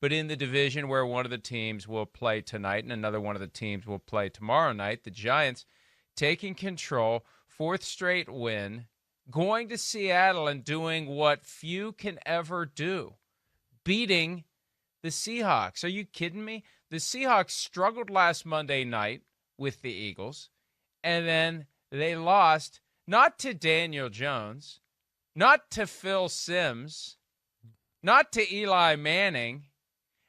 But in the division where one of the teams will play tonight and another one of the teams will play tomorrow night, the Giants taking control, fourth straight win, going to Seattle and doing what few can ever do, beating the Seahawks. Are you kidding me? The Seahawks struggled last Monday night with the Eagles, and then they lost not to Daniel Jones, not to Phil Simms, not to Eli Manning.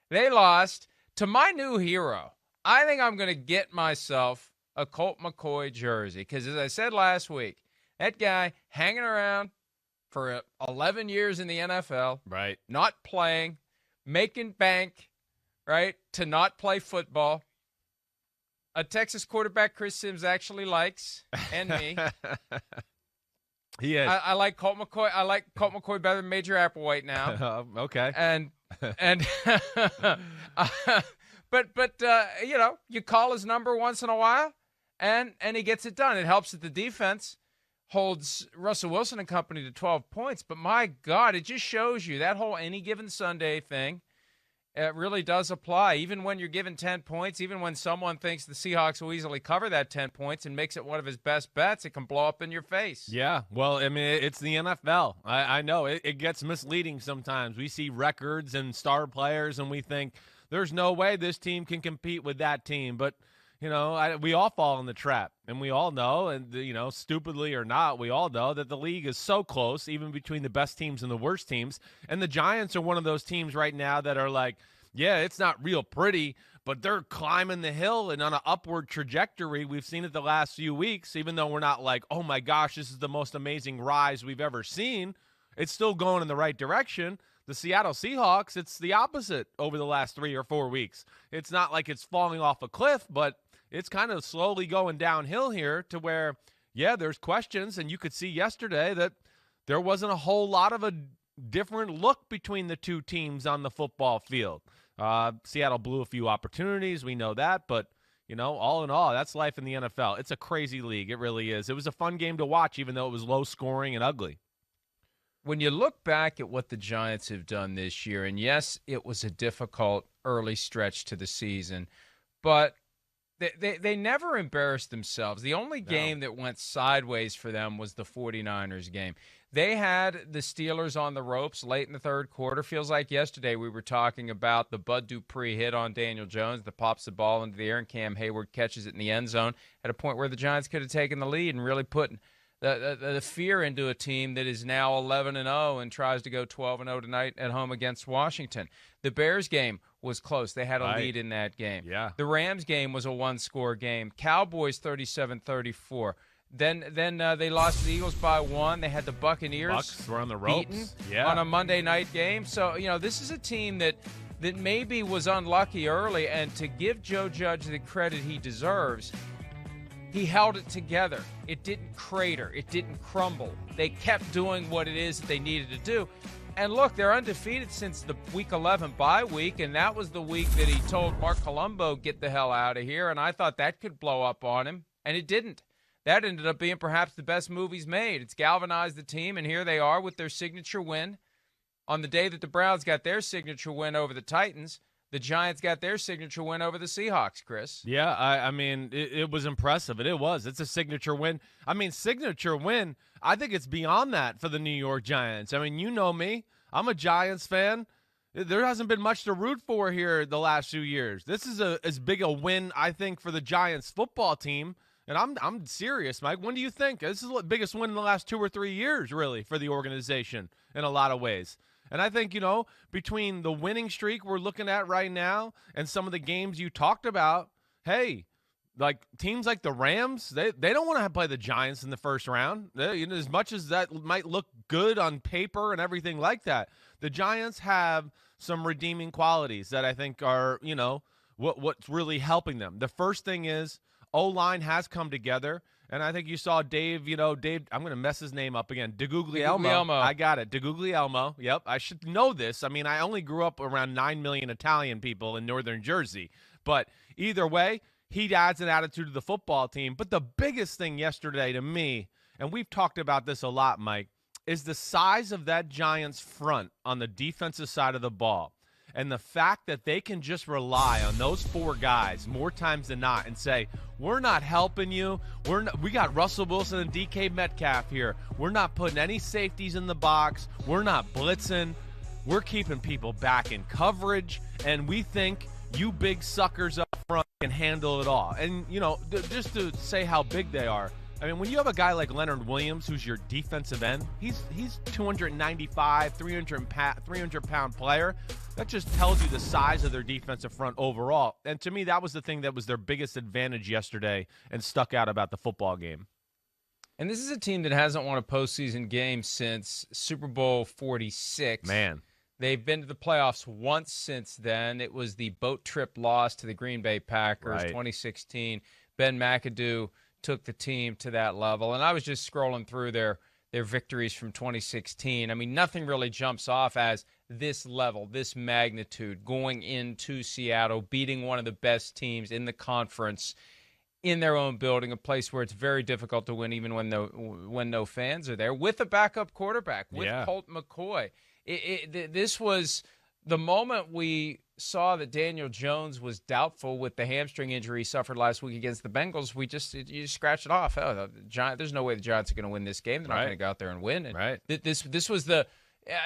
They lost to my new hero. I think I'm going to get myself a Colt McCoy jersey because, as I said last week, that guy hanging around for 11 years in the NFL, right? Not playing, making bank, right, to not play football. A Texas quarterback Chris Simms actually likes, and me. He is. I like Colt McCoy. I like Colt McCoy better than Major Applewhite now. Okay. And but you know, you call his number once in a while, and he gets it done. It helps that the defense holds Russell Wilson and company to 12 points. But my God, it just shows you that whole any given Sunday thing. It really does apply. Even when you're given 10 points, even when someone thinks the Seahawks will easily cover that 10 points and makes it one of his best bets, it can blow up in your face. Yeah, well, I mean, it's the NFL. I know it gets misleading sometimes. We see records and star players, and we think there's no way this team can compete with that team. But, you know, we all fall in the trap, and we all know, and, you know, stupidly or not, we all know that the league is so close, even between the best teams and the worst teams. And the Giants are one of those teams right now that are like, yeah, it's not real pretty, but they're climbing the hill and on an upward trajectory. We've seen it the last few weeks, even though we're not like, oh, my gosh, this is the most amazing rise we've ever seen. It's still going in the right direction. The Seattle Seahawks, it's the opposite over the last 3 or 4 weeks. It's not like it's falling off a cliff, but it's kind of slowly going downhill here to where, yeah, there's questions. And you could see yesterday that there wasn't a whole lot of a different look between the two teams on the football field. Seattle blew a few opportunities. We know that. But, you know, all in all, that's life in the NFL. It's a crazy league. It really is. It was a fun game to watch, even though it was low scoring and ugly. When you look back at what the Giants have done this year, and yes, it was a difficult early stretch to the season, but they never embarrassed themselves. The only game that went sideways for them was the 49ers game. They had the Steelers on the ropes late in the third quarter. Feels like yesterday we were talking about the Bud Dupree hit on Daniel Jones that pops the ball into the air, and Cam Hayward catches it in the end zone at a point where the Giants could have taken the lead and really put the fear into a team that is now 11-0 and tries to go 12-0 tonight at home against Washington. The Bears game was close. They had a lead in that game. Yeah. The Rams game was a one-score game. Cowboys 37-34. Then they lost to the Eagles by 1. They had the Buccaneers Bucks were on the ropes. Beaten on a Monday night game. So, you know, this is a team that maybe was unlucky early, and to give Joe Judge the credit he deserves, he held it together. It didn't crater. It didn't crumble. They kept doing what it is that they needed to do. And look, they're undefeated since the Week 11 bye week, and that was the week that he told Mark Colombo, get the hell out of here, and I thought that could blow up on him, and it didn't. That ended up being perhaps the best move he's made. It's galvanized the team, and here they are with their signature win. On the day that the Browns got their signature win over the Titans, the Giants got their signature win over the Seahawks, Chris. Yeah, I mean, it was impressive, and it was. It's a signature win. I mean, signature win, I think it's beyond that for the New York Giants. I mean, you know me. I'm a Giants fan. There hasn't been much to root for here the last few years. This is as big a win, I think, for the Giants football team. And I'm serious, Mike. When do you think? This is the biggest win in the last 2 or 3 years, really, for the organization in a lot of ways. And I think, you know, between the winning streak we're looking at right now and some of the games you talked about, hey, like teams like the Rams, they don't want to play the Giants in the first round. You know, as much as that might look good on paper and everything like that, the Giants have some redeeming qualities that I think are, you know, what's really helping them. The first thing is O-line has come together. And I think you saw Dave, I'm going to mess his name up again. DeGuglielmo. I got it. DeGuglielmo. Yep. I should know this. I mean, I only grew up around 9 million Italian people in northern Jersey. But either way, he adds an attitude to the football team. But the biggest thing yesterday to me, and we've talked about this a lot, Mike, is the size of that Giants front on the defensive side of the ball. And the fact that they can just rely on those 4 guys more times than not and say, we're not helping you. We got Russell Wilson and DK Metcalf here. We're not putting any safeties in the box. We're not blitzing. We're keeping people back in coverage. And we think you big suckers up front can handle it all. And, just to say how big they are, I mean, when you have a guy like Leonard Williams, who's your defensive end, he's 295, 300-pound player. That just tells you the size of their defensive front overall. And to me, that was the thing that was their biggest advantage yesterday and stuck out about the football game. And this is a team that hasn't won a postseason game since Super Bowl 46. Man. They've been to the playoffs once since then. It was the boat trip loss to the Green Bay Packers, 2016. Ben McAdoo took the team to that level. And I was just scrolling through their victories from 2016. I mean, nothing really jumps off as this level, this magnitude, going into Seattle, beating one of the best teams in the conference in their own building, a place where it's very difficult to win even when no fans are there, with a backup quarterback, with Colt McCoy. This was the moment we saw that Daniel Jones was doubtful with the hamstring injury he suffered last week against the Bengals. You scratched it off. Oh, there's no way the Giants are going to win this game. They're not going to go out there and win. And this was the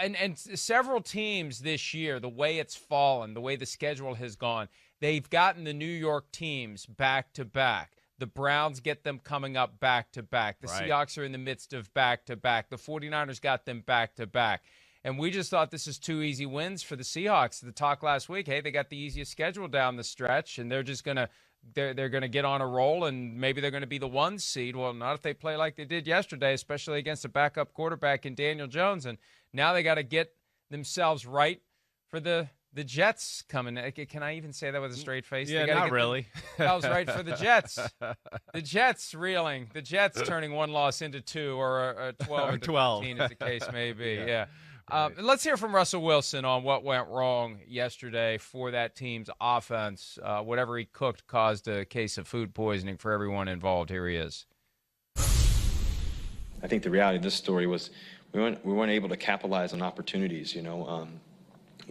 and several teams this year, the way it's fallen, the way the schedule has gone, they've gotten the New York teams back to back. The Browns get them coming up back to back. The Seahawks are in the midst of back to back. The 49ers got them back to back. And we just thought this is 2 easy wins for the Seahawks. The talk last week, hey, they got the easiest schedule down the stretch, and they're just gonna get on a roll, and maybe they're gonna be the 1 seed. Well, not if they play like they did yesterday, especially against a backup quarterback in Daniel Jones. And now they got to get themselves right for the Jets coming. Can I even say that with a straight face? Yeah, not really. Themselves right for the Jets. The Jets reeling. The Jets turning 1 loss into 2, or a 12 into 15, as the case may be. Yeah. Let's hear from Russell Wilson on what went wrong yesterday for that team's offense. Whatever he cooked caused a case of food poisoning for everyone involved. Here he is. I think the reality of this story was we weren't able to capitalize on opportunities. I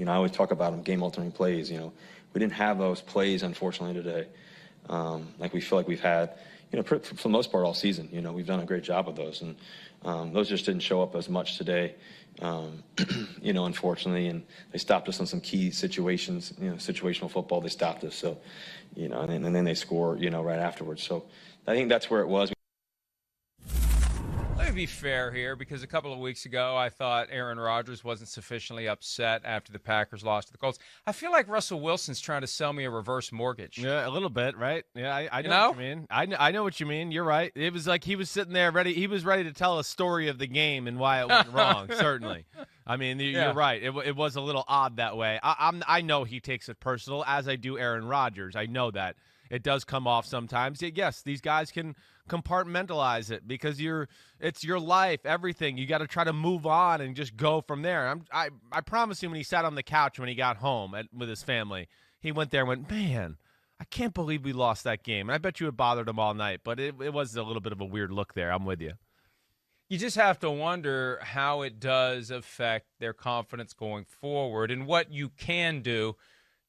always talk about them, game-altering plays. We didn't have those plays, unfortunately, today. Like we feel like we've had, for the most part all season. We've done a great job of those, and those just didn't show up as much today. Unfortunately, and they stopped us on some key situations, situational football, they stopped us. So, and then they score, right afterwards. So I think that's where it was. Let me be fair here, because a couple of weeks ago I thought Aaron Rodgers wasn't sufficiently upset after the Packers lost to the Colts. I feel like Russell Wilson's trying to sell me a reverse mortgage. Yeah, a little bit, right? Yeah, I know what you mean. I know what you mean. You're right. It was like he was sitting there ready. He was ready to tell a story of the game and why it went wrong, certainly. I mean, you're right. It was a little odd that way. I know he takes it personal, as I do Aaron Rodgers. I know that. It does come off sometimes. Yes, these guys can compartmentalize it because it's your life, everything. You got to try to move on and just go from there. I promise you, when he sat on the couch when he got home with his family, he went there and went, man, I can't believe we lost that game. And I bet you it bothered him all night, but it was a little bit of a weird look there. I'm with you. You just have to wonder how it does affect their confidence going forward and what you can do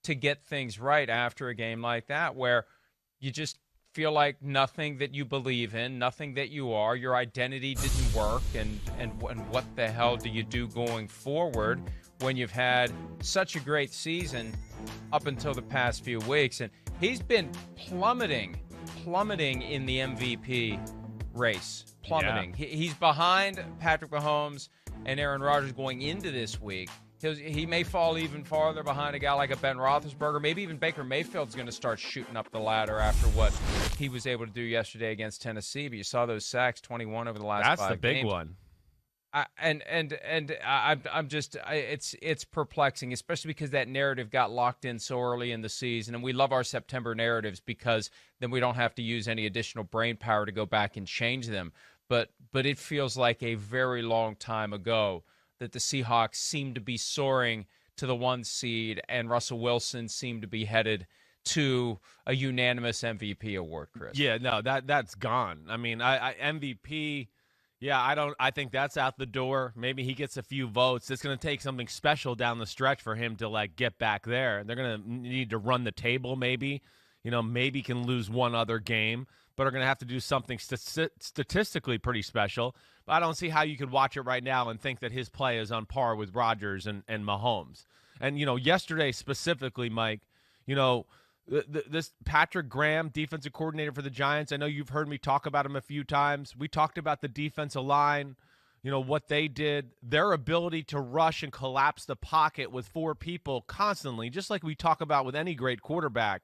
to get things right after a game like that, where you just feel like nothing that you believe in, nothing that you are, your identity didn't work, and what the hell do you do going forward when you've had such a great season up until the past few weeks? And he's been plummeting in the MVP race, plummeting. Yeah. He's behind Patrick Mahomes and Aaron Rodgers going into this week. He may fall even farther behind a guy like a Ben Roethlisberger. Maybe even Baker Mayfield's going to start shooting up the ladder after what he was able to do yesterday against Tennessee. But you saw those sacks, 21 over the last 5 games. That's the big one. I'm just, it's perplexing, especially because that narrative got locked in so early in the season. And we love our September narratives because then we don't have to use any additional brain power to go back and change them. But it feels like a very long time ago that the Seahawks seem to be soaring to the 1 seed, and Russell Wilson seemed to be headed to a unanimous MVP award, Chris. Yeah, no, that's gone. I mean, MVP, Yeah, I think that's out the door. Maybe he gets a few votes. It's going to take something special down the stretch for him to like get back there. They're going to need to run the table maybe. Maybe can lose one other game, but are going to have to do something statistically pretty special. But I don't see how you could watch it right now and think that his play is on par with Rodgers and Mahomes. And, yesterday specifically, Mike, this Patrick Graham, defensive coordinator for the Giants, I know you've heard me talk about him a few times. We talked about the defensive line, what they did, their ability to rush and collapse the pocket with 4 people constantly, just like we talk about with any great quarterback.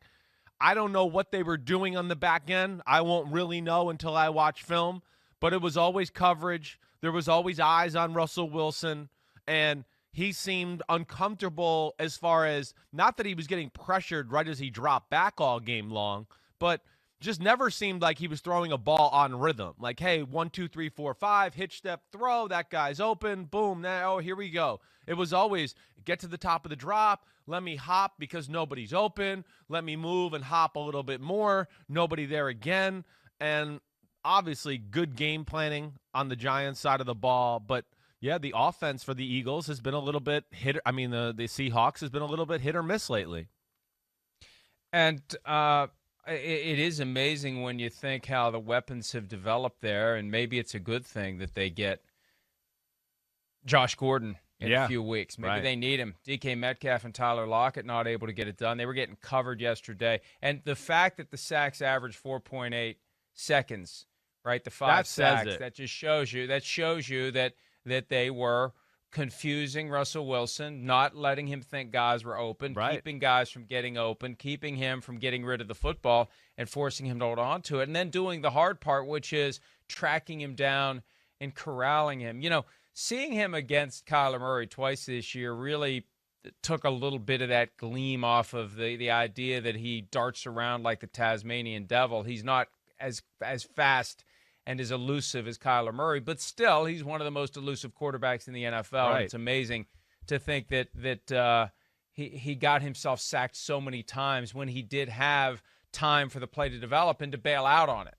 I don't know what they were doing on the back end. I won't really know until I watch film, but it was always coverage. There was always eyes on Russell Wilson, and he seemed uncomfortable as far as not that he was getting pressured right as he dropped back all game long, but just never seemed like he was throwing a ball on rhythm. Like, hey, 1, 2, 3, 4, 5, hitch, step, throw. That guy's open. Boom. Now, here we go. It was always get to the top of the drop. Let me hop because nobody's open. Let me move and hop a little bit more. Nobody there again. And obviously good game planning on the Giants side of the ball, but yeah, the offense for the Eagles has been a little bit the Seahawks has been a little bit hit or miss lately. And it is amazing when you think how the weapons have developed there, and maybe it's a good thing that they get Josh Gordon in a few weeks. Maybe they need him. DK Metcalf and Tyler Lockett not able to get it done. They were getting covered yesterday. And the fact that the sacks averaged 4.8 seconds, right, the 5 sacks, that just shows you that they were confusing Russell Wilson, not letting him think guys were open, keeping guys from getting open, keeping him from getting rid of the football and forcing him to hold on to it, and then doing the hard part, which is tracking him down and corralling him. Seeing him against Kyler Murray twice this year really took a little bit of that gleam off of the idea that he darts around like the Tasmanian devil. He's not as fast and as elusive as Kyler Murray, but still, he's one of the most elusive quarterbacks in the NFL. Right. And it's amazing to think that he got himself sacked so many times when he did have time for the play to develop and to bail out on it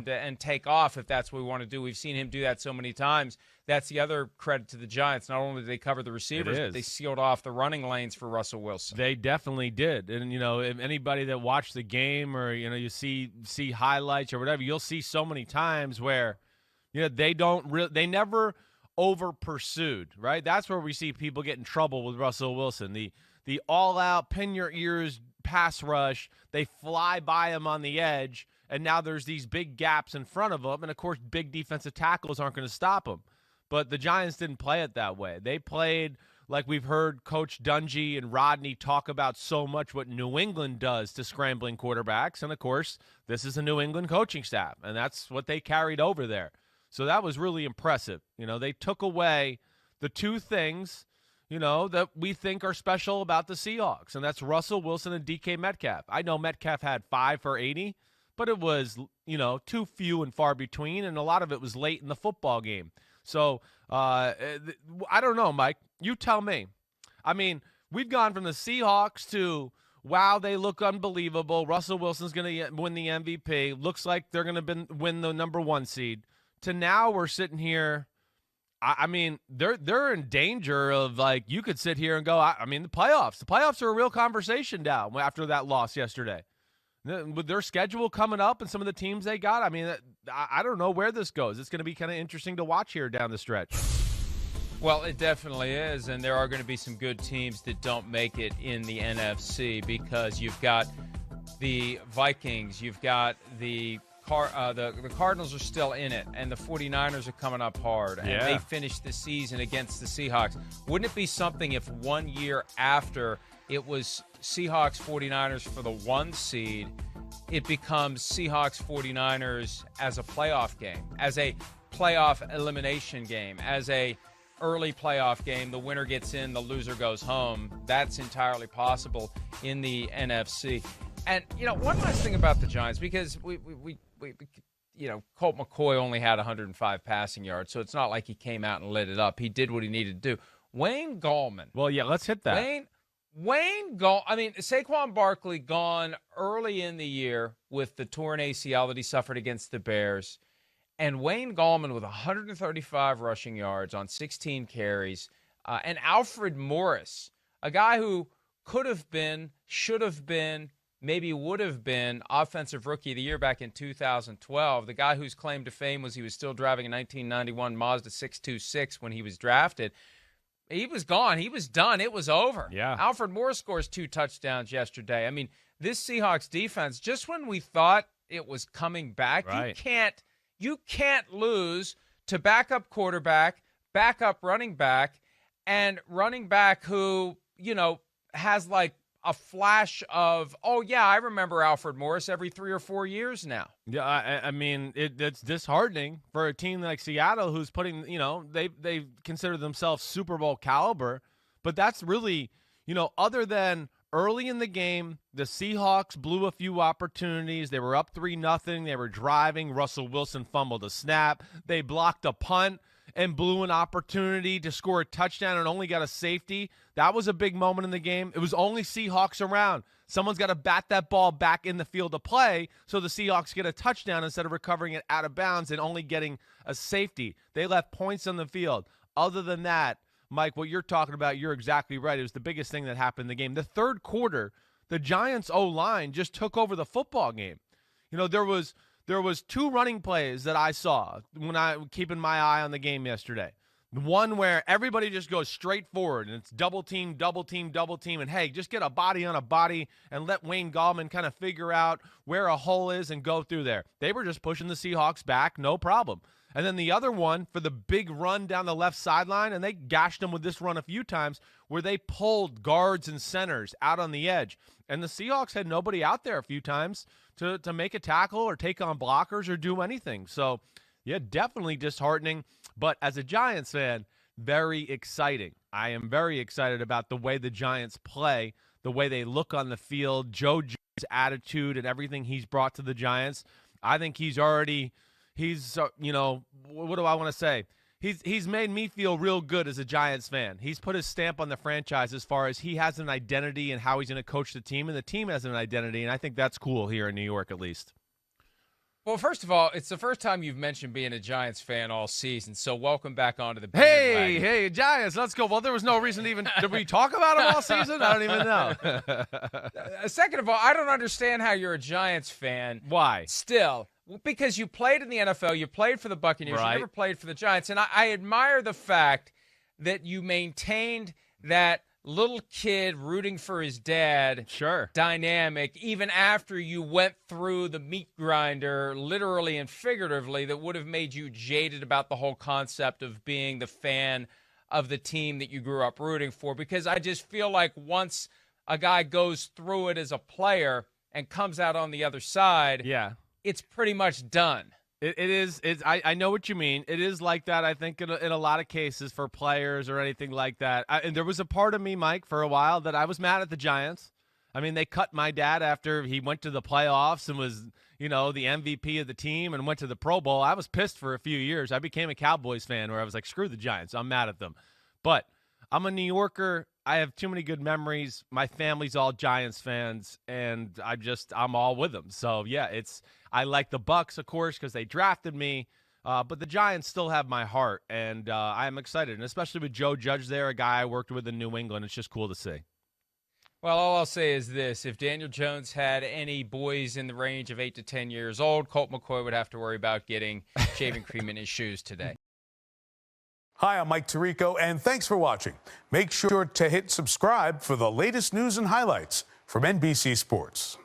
and take off if that's what we want to do. We've seen him do that so many times. That's the other credit to the Giants. Not only did they cover the receivers, but they sealed off the running lanes for Russell Wilson. They definitely did. And, if anybody that watched the game or, you see highlights or whatever, you'll see so many times where, they never over pursued, right? That's where we see people get in trouble with Russell Wilson. The all-out, pin your ears pass rush, they fly by him on the edge, and now there's these big gaps in front of him, and, of course, big defensive tackles aren't going to stop him. But the Giants didn't play it that way. They played like we've heard Coach Dungy and Rodney talk about so much what New England does to scrambling quarterbacks. And, of course, this is a New England coaching staff, and that's what they carried over there. So that was really impressive. They took away the two things, that we think are special about the Seahawks, and that's Russell Wilson and DK Metcalf. I know Metcalf had 5 for 80, but it was, too few and far between, and a lot of it was late in the football game. So I don't know, Mike. You tell me. I mean, we've gone from the Seahawks to, wow, they look unbelievable. Russell Wilson's going to win the MVP. Looks like they're going to win the number 1 seed. To now we're sitting here. I mean, they're in danger of, like, you could sit here and go, the playoffs. The playoffs are a real conversation now after that loss yesterday. With their schedule coming up and some of the teams they got, I don't know where this goes. It's going to be kind of interesting to watch here down the stretch. Well, it definitely is, and there are going to be some good teams that don't make it in the NFC because you've got the Vikings, you've got the Cardinals are still in it, and the 49ers are coming up hard, and they finished the season against the Seahawks. Wouldn't it be something if 1 year after it was Seahawks 49ers for the 1 seed, it becomes Seahawks 49ers as a playoff game, as a playoff elimination game, as a early playoff game. The winner gets in, the loser goes home. That's entirely possible in the NFC. And, one last thing about the Giants, because we Colt McCoy only had 105 passing yards, so it's not like he came out and lit it up. He did what he needed to do. Wayne Gallman. Well, yeah, let's hit that. Saquon Barkley gone early in the year with the torn ACL that he suffered against the Bears. And Wayne Gallman with 135 rushing yards on 16 carries. And Alfred Morris, a guy who could have been, should have been, maybe would have been Offensive Rookie of the Year back in 2012. The guy whose claim to fame was he was still driving a 1991 Mazda 626 when he was drafted. He was gone. He was done. It was over. Yeah. Alfred Morris scores 2 touchdowns yesterday. I mean, this Seahawks defense, just when we thought it was coming back, right. you can't lose to backup quarterback, backup running back, and running back who, has like a flash of, oh, yeah, I remember Alfred Morris every 3 or 4 years now. Yeah, I mean, it's disheartening for a team like Seattle who's putting, they consider themselves Super Bowl caliber, but that's really, other than early in the game, the Seahawks blew a few opportunities. They were up 3-0. They were driving. Russell Wilson fumbled a snap. They blocked a punt and blew an opportunity to score a touchdown and only got a safety. That was a big moment in the game. It was only Seahawks around. Someone's got to bat that ball back in the field of play so the Seahawks get a touchdown instead of recovering it out of bounds and only getting a safety. They left points on the field. Other than that, Mike, what you're talking about, you're exactly right. It was the biggest thing that happened in the game. The third quarter, the Giants' O-line just took over the football game. There was 2 running plays that I saw when I keeping my eye on the game yesterday. One where everybody just goes straight forward, and it's double team, double team, double team, and hey, just get a body on a body and let Wayne Gallman kind of figure out where a hole is and go through there. They were just pushing the Seahawks back, no problem. And then the other one for the big run down the left sideline, and they gashed them with this run a few times, where they pulled guards and centers out on the edge. And the Seahawks had nobody out there a few times to make a tackle or take on blockers or do anything. So, yeah, definitely disheartening. But as a Giants fan, very exciting. I am very excited about the way the Giants play, the way they look on the field, Joe Judge's attitude and everything he's brought to the Giants. I think he's what do I want to say? He's made me feel real good as a Giants fan. He's put his stamp on the franchise as far as he has an identity and how he's going to coach the team, and the team has an identity, and I think that's cool here in New York at least. Well, first of all, it's the first time you've mentioned being a Giants fan all season, so welcome back onto the bandwagon. Hey, Giants, let's go. Well, there was no reason to even – did we talk about them all season? I don't even know. Second of all, I don't understand how you're a Giants fan. Why? Still. Because you played in the NFL, you played for the Buccaneers, right. You never played for the Giants, and I admire the fact that you maintained that little kid rooting for his dad dynamic even after you went through the meat grinder, literally and figuratively, that would have made you jaded about the whole concept of being the fan of the team that you grew up rooting for. Because I just feel like once a guy goes through it as a player and comes out on the other side, it's pretty much done. It is. I know what you mean. It is like that, I think, in a lot of cases for players or anything like that. And there was a part of me, Mike, for a while that I was mad at the Giants. I mean, they cut my dad after he went to the playoffs and was, the MVP of the team and went to the Pro Bowl. I was pissed for a few years. I became a Cowboys fan where I was like, screw the Giants. I'm mad at them. But I'm a New Yorker. I have too many good memories. My family's all Giants fans, and I'm all with them. So, yeah, I like the Bucs, of course, because they drafted me, but the Giants still have my heart, and I'm excited, and especially with Joe Judge there, a guy I worked with in New England. It's just cool to see. Well, all I'll say is this. If Daniel Jones had any boys in the range of 8 to 10 years old, Colt McCoy would have to worry about getting shaving cream in his shoes today. Hi, I'm Mike Tirico, and thanks for watching. Make sure to hit subscribe for the latest news and highlights from NBC Sports.